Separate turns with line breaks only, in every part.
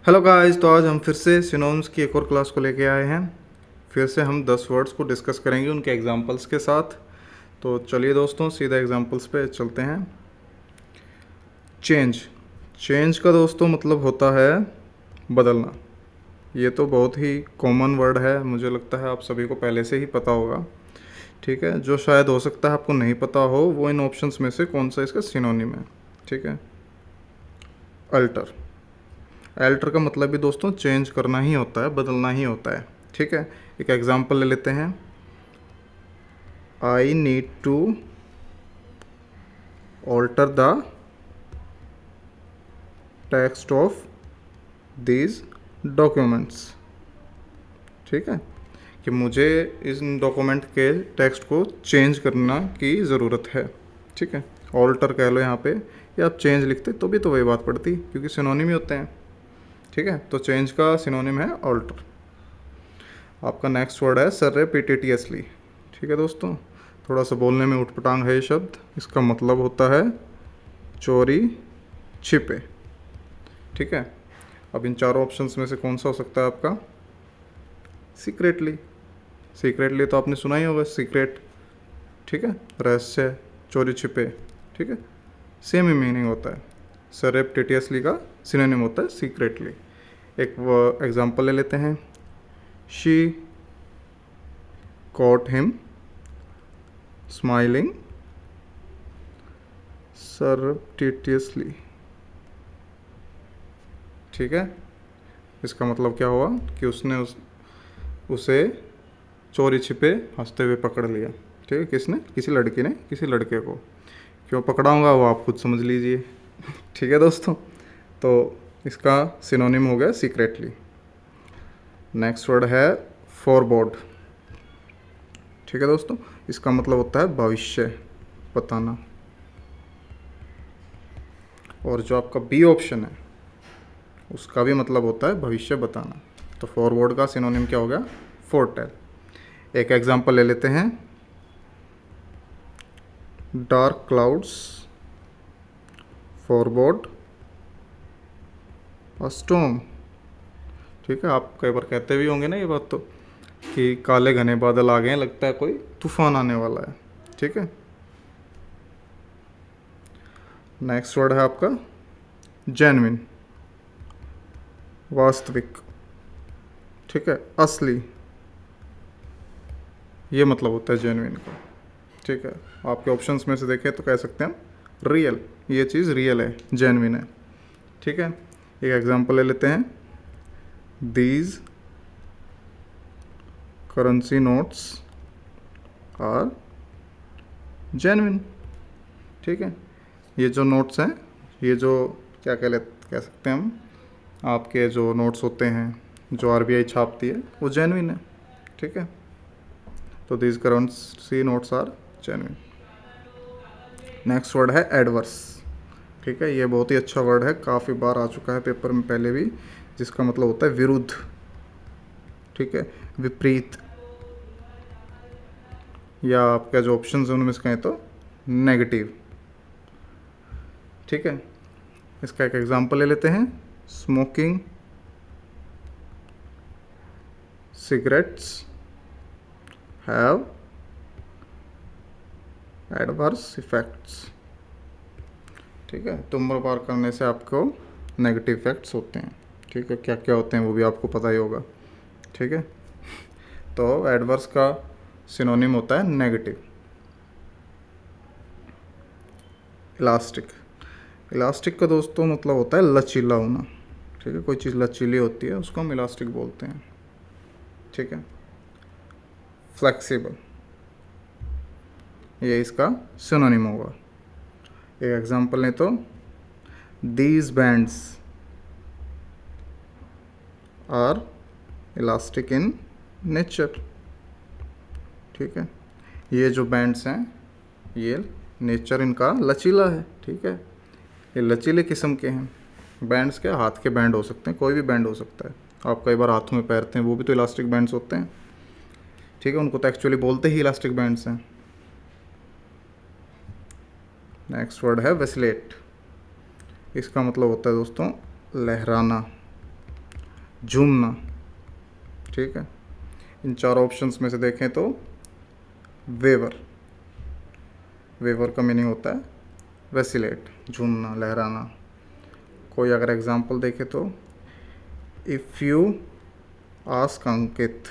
Hello guys, तो आज हम फिर से सिनोनिम्स की एक और क्लास को लेके आए हैं। फिर से हम 10 वर्ड्स को डिस्कस करेंगे उनके एग्जांपल्स के साथ। तो चलिए दोस्तों, सीधा एग्जांपल्स पे चलते हैं। चेंज। चेंज का दोस्तों मतलब होता है बदलना। ये तो बहुत ही कॉमन वर्ड है, मुझे लगता है आप सभी को पहले से ही पता होगा। ठीक है, जो शायद हो सकता है आपको नहीं पता हो वो इन ऑप्शंस में से कौन सा इसका सिनोनिम है। ठीक है, अल्टर। अल्टर का मतलब भी दोस्तों चेंज करना ही होता है, बदलना ही होता है। ठीक है, एक एग्जांपल ले लेते हैं। I need to alter the text of these documents. ठीक है, कि मुझे इस डॉक्यूमेंट के टेक्स्ट को चेंज करना की ज़रूरत है। ठीक है, ऑल्टर कह लो यहाँ पे, या आप चेंज लिखते तो भी तो वही बात पड़ती, क्योंकि सिनोनिम ही होते हैं। ठीक है, तो चेंज का सिनोनिम है ऑल्टर। आपका नेक्स्ट वर्ड है सररेपिटेटियसली। ठीक है दोस्तों, थोड़ा सा बोलने में उटपटांग है ये शब्द। इसका मतलब होता है चोरी छिपे। ठीक है, अब इन चारों ऑप्शंस में से कौन सा हो सकता है आपका? सीक्रेटली। सीक्रेटली तो आपने सुना ही होगा, सीक्रेट। ठीक है, रहस्य, चोरी छिपे। ठीक है, सेम ही मीनिंग होता है। सररेपिटेटियसली का सिनोनिम होता है सीक्रेटली। एक एग्जांपल ले लेते हैं। She caught him smiling surreptitiously। ठीक है, इसका मतलब क्या हुआ कि उसने उसे चोरी छिपे हंसते हुए पकड़ लिया। ठीक है, किसने? किसी लड़की ने किसी लड़के को। क्यों पकड़ाऊंगा वो आप खुद समझ लीजिए। ठीक है दोस्तों, तो इसका सिनोनिम हो गया सीक्रेटली। नेक्स्ट वर्ड है फॉरबोर्ड। ठीक है दोस्तों, इसका मतलब होता है भविष्य बताना। और जो आपका बी ऑप्शन है उसका भी मतलब होता है भविष्य बताना। तो फॉरवर्ड का सिनोनिम क्या हो गया? फोरटेल। एक एग्जांपल ले लेते हैं। डार्क क्लाउड्स फॉरवर्ड अ स्टॉर्म। ठीक है, आप कई बार कहते भी होंगे ना ये बात तो, कि काले घने बादल आ गए हैं, लगता है कोई तूफान आने वाला है। ठीक है, नेक्स्ट वर्ड है आपका जेन्युइन, वास्तविक। ठीक है, असली, ये मतलब होता है जेन्युइन का। ठीक है, आपके ऑप्शंस में से देखें तो कह सकते हैं हम रियल, ये चीज़ रियल है, जेन्युइन है। ठीक है, एक एग्जांपल ले लेते हैं। These currency notes are genuine. ठीक है, ये जो नोट्स हैं, ये जो क्या कह सकते हैं हम, आपके जो नोट्स होते हैं जो आरबीआई छापती है वो जेन्युइन है। ठीक है, तो these currency notes are genuine. Next word है एडवर्स। ठीक है, ये बहुत ही अच्छा वर्ड है, काफ़ी बार आ चुका है पेपर में पहले भी, जिसका मतलब होता है विरुद्ध। ठीक है, विपरीत, या आपका जो ऑप्शन है उनमें से कहें तो नेगेटिव। ठीक है, इसका एक एग्जांपल ले लेते हैं। Smoking cigarettes have adverse effects. ठीक है, धूम्रपान करने से आपको नेगेटिव इफेक्ट्स होते हैं। ठीक है, क्या क्या होते हैं वो भी आपको पता ही होगा। ठीक है, तो एडवर्स का सिनोनिम होता है नेगेटिव। इलास्टिक। इलास्टिक का दोस्तों मतलब होता है लचीला होना। ठीक है, कोई चीज़ लचीली होती है उसको हम इलास्टिक बोलते हैं। ठीक है, फ्लेक्सिबल, ये इसका सिनोनिम होगा। एक एग्जांपल लें तो these bands are elastic in nature. ठीक है, ये जो बैंड्स हैं ये नेचर इनका लचीला है। ठीक है, ये लचीले किस्म के हैं। बैंड्स क्या, हाथ के बैंड हो सकते हैं, कोई भी बैंड हो सकता है। आप कई बार हाथों में पहनते हैं, वो भी तो इलास्टिक बैंड्स होते हैं। ठीक है, उनको तो एक्चुअली बोलते ही इलास्टिक बैंड्स हैं। नेक्स्ट वर्ड है वेसलेट। इसका मतलब होता है दोस्तों लहराना। झूमना। ठीक है, इन चार ऑप्शंस में से देखें तो वेवर, वेवर का मीनिंग होता है वैसिलेट, झूमना, लहराना। कोई अगर एग्जांपल देखे तो if you ask Ankit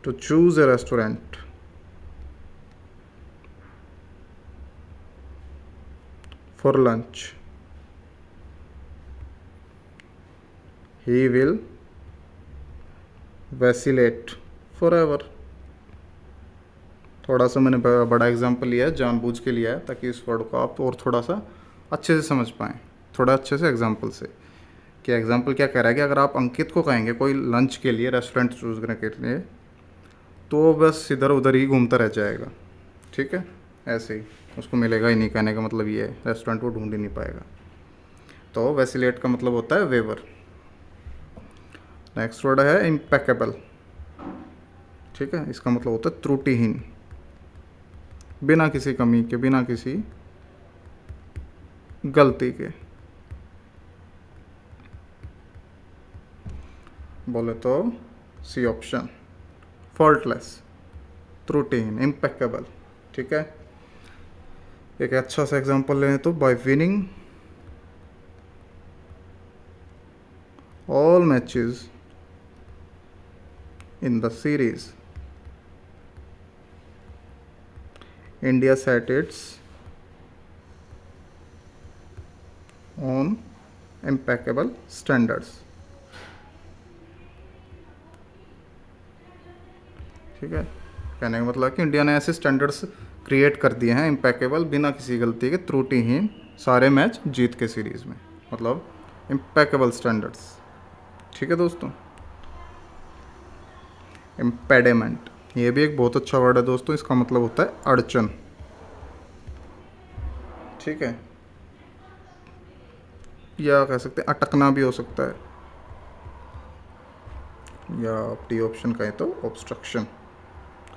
to choose a restaurant for lunch, he will vacillate forever. थोड़ा सा मैंने बड़ा एग्जांपल लिया है, जानबूझ के लिया है, ताकि इस वर्ड को आप और थोड़ा सा अच्छे से समझ पाएँ, थोड़ा अच्छे से एग्जांपल से। कि एग्जांपल क्या कह रहा है कि अगर आप अंकित को कहेंगे कोई लंच के लिए रेस्टोरेंट चूज़ करने के लिए, तो वो बस इधर उधर ही घूमता रह जाएगा। ठीक है, ऐसे ही उसको मिलेगा ही नहीं। कहने का मतलब ये है रेस्टोरेंट वो ढूंढ ही नहीं पाएगा। तो वैसिलेट का मतलब होता है वेवर। नेक्स्ट वर्ड है इम्पेकेबल। ठीक है, इसका मतलब होता है त्रुटिहीन, बिना किसी कमी के, बिना किसी गलती के। बोले तो सी ऑप्शन, फॉल्टलेस, त्रुटिहीन, इम्पेकेबल। ठीक है, एक अच्छा सा एग्जांपल लें तो bye winning all matches in the series India set it's on impeccable standards. ठीक है, कहने का मतलब कि इंडिया ने ऐसे स्टैंडर्ड्स क्रिएट कर दिए हैं इम्पेकेबल, बिना किसी गलती के, त्रुटिहीन, सारे मैच जीत के सीरीज़ में, मतलब इम्पेकेबल स्टैंडर्ड्स। ठीक है दोस्तों, इम्पेडिमेंट, ये भी एक बहुत अच्छा वर्ड है दोस्तों। इसका मतलब होता है अड़चन। ठीक है, या कह सकते हैं अटकना भी हो सकता है, या डी ऑप्शन कहें तो ऑब्स्ट्रक्शन।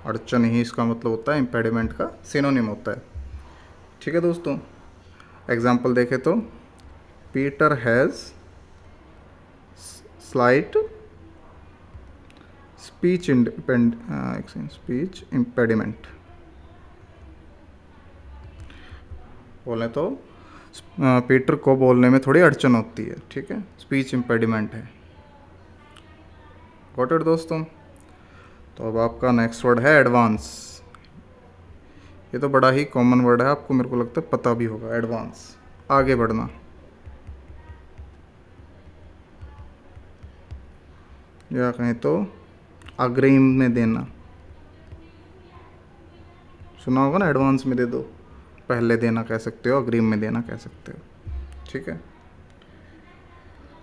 अड़चन ही इसका मतलब होता है, इम्पेडिमेंट का सिनोनिम होता है। ठीक है दोस्तों, एग्जाम्पल देखें तो Peter has slight speech impediment. बोले तो पीटर को बोलने में थोड़ी अड़चन होती है। ठीक है, स्पीच इम्पेडिमेंट है। गॉट इट दोस्तों। तो अब आपका नेक्स्ट वर्ड है एडवांस। ये तो बड़ा ही कॉमन वर्ड है, आपको मेरे को लगता है पता भी होगा। एडवांस, आगे बढ़ना, या कहें तो अग्रिम में देना। सुना होगा ना, एडवांस में दे दो, पहले देना कह सकते हो, अग्रिम में देना कह सकते हो। ठीक है,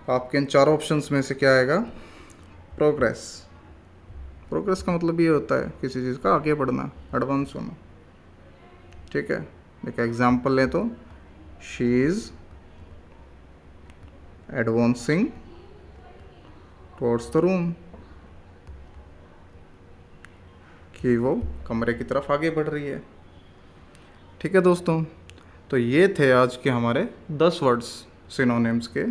आपके इन चार ऑप्शंस में से क्या आएगा? प्रोग्रेस। प्रोग्रेस का मतलब ये होता है किसी चीज़ का आगे बढ़ना, एडवांस होना। ठीक है, एक एग्जांपल लें तो she is advancing towards the room, कि वो कमरे की तरफ आगे बढ़ रही है। ठीक है दोस्तों, तो ये थे आज के हमारे 10 वर्ड्स सिनोनिम्स के,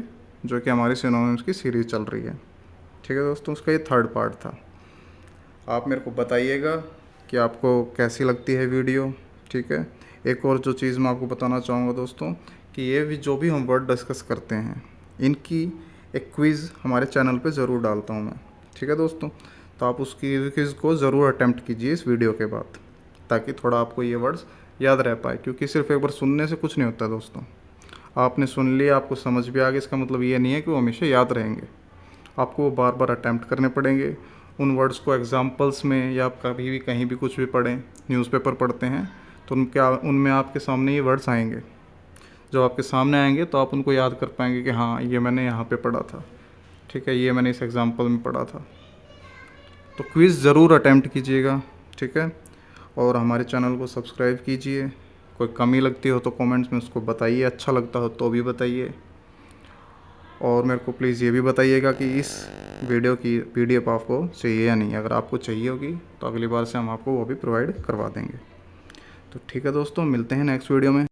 जो कि हमारी सिनोनिम्स की सीरीज़ चल रही है। ठीक है दोस्तों, उसका ये 3rd पार्ट था। आप मेरे को बताइएगा कि आपको कैसी लगती है वीडियो। ठीक है, एक और जो चीज़ मैं आपको बताना चाहूँगा दोस्तों, कि ये भी जो भी हम वर्ड डिस्कस करते हैं, इनकी एक क्विज़ हमारे चैनल पे ज़रूर डालता हूँ मैं। ठीक है दोस्तों, तो आप उसकी क्विज़ को ज़रूर अटैम्प्ट कीजिए इस वीडियो के बाद, ताकि थोड़ा आपको ये वर्ड्स याद रह पाए। क्योंकि सिर्फ एक बार सुनने से कुछ नहीं होता दोस्तों। आपने सुन लिया, आपको समझ भी आ गया, इसका मतलब ये नहीं है कि वो हमेशा याद रहेंगे। आपको वो बार बार अटैम्प्ट करने पड़ेंगे। उन वर्ड्स को एग्जाम्पल्स में, या आप कभी भी कहीं भी कुछ भी पढ़ें, न्यूज़पेपर पढ़ते हैं तो उनमें आपके सामने ये वर्ड्स आएंगे। जब आपके सामने आएंगे तो आप उनको याद कर पाएंगे कि हाँ, ये मैंने यहाँ पे पढ़ा था। ठीक है, ये मैंने इस एग्जाम्पल में पढ़ा था। तो क्विज़ ज़रूर अटैम्प्ट कीजिएगा। ठीक है, और हमारे चैनल को सब्सक्राइब कीजिए। कोई कमी लगती हो तो कमेंट्स में उसको बताइए, अच्छा लगता हो तो भी बताइए। और मेरे को प्लीज़ ये भी बताइएगा कि इस वीडियो की PDF आपको चाहिए या नहीं। अगर आपको चाहिए होगी तो अगली बार से हम आपको वो भी प्रोवाइड करवा देंगे। तो ठीक है दोस्तों, मिलते हैं नेक्स्ट वीडियो में।